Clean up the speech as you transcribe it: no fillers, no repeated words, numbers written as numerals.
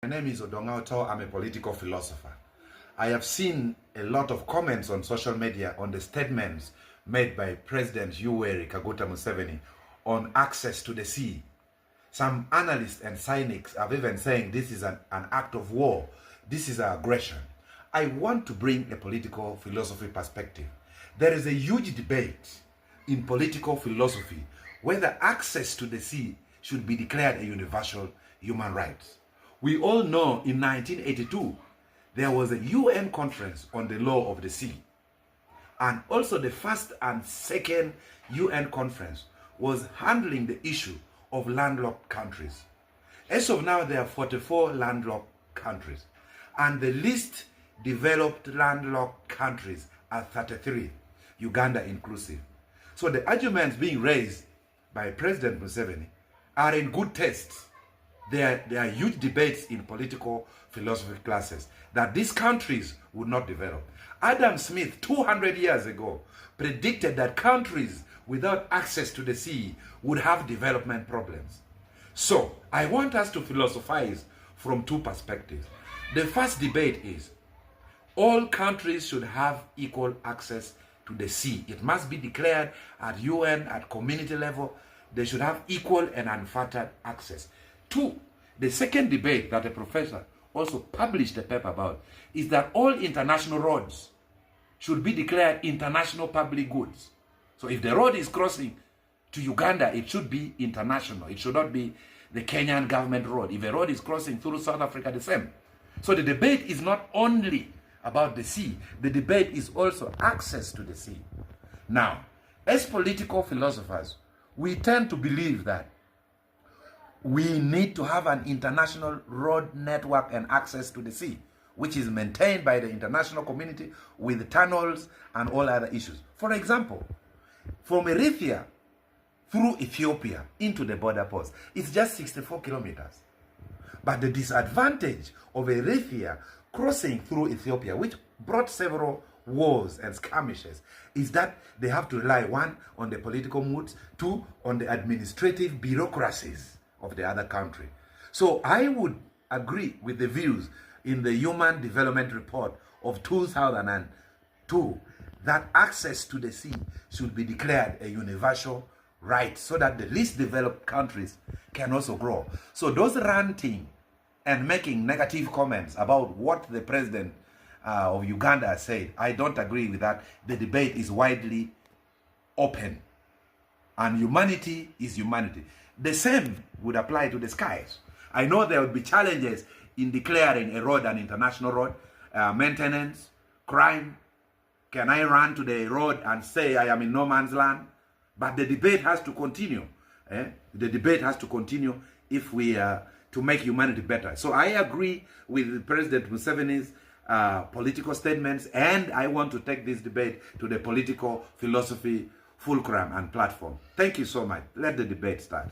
My name is Odonga Otto. I'm a political philosopher. I have seen a lot of comments on social media on the statements made by President Yoweri Kaguta Museveni on access to the sea. Some analysts and cynics are even saying this is an act of war. This is an aggression. I want to bring a political philosophy perspective. There is a huge debate in political philosophy whether access to the sea should be declared a universal human right. We all know in 1982, there was a UN conference on the law of the sea. And also the first and second UN conference was handling the issue of landlocked countries. As of now, there are 44 landlocked countries. And the least developed landlocked countries are 33, Uganda inclusive. So the arguments being raised by President Museveni are in good taste. There are huge debates in political philosophy classes that these countries would not develop. Adam Smith, 200 years ago, predicted that countries without access to the sea would have development problems. So, I want us to philosophize from two perspectives. The first debate is, all countries should have equal access to the sea. It must be declared at UN, at community level. They should have equal and unfettered access. Two, the second debate that a professor also published a paper about is that all international roads should be declared international public goods. So if the road is crossing to Uganda, it should be international. It should not be the Kenyan government road. If a road is crossing through South Africa, the same. So the debate is not only about the sea. The debate is also access to the sea. Now, as political philosophers, we tend to believe that we need to have an international road network and access to the sea, which is maintained by the international community with tunnels and all other issues. For example, from Eritrea through Ethiopia into the border post, it's just 64 kilometers. But the disadvantage of Eritrea crossing through Ethiopia, which brought several wars and skirmishes, is that they have to rely, one, on the political moods, two, on the administrative bureaucracies of the other country. So I would agree with the views in the Human Development Report of 2002 that access to the sea should be declared a universal right so that the least developed countries can also grow. So those ranting and making negative comments about what the president of Uganda said, I don't agree with that. The debate is widely open. And humanity is humanity. The same would apply to the skies. I know there would be challenges in declaring a road an international road, maintenance, crime. Can I run to the road and say I am in no man's land? But the debate has to continue. The debate has to continue if we are to make humanity better. So I agree with President Museveni's political statements, and I want to take this debate to the political philosophy fulcrum and platform. Thank you so much. Let the debate start.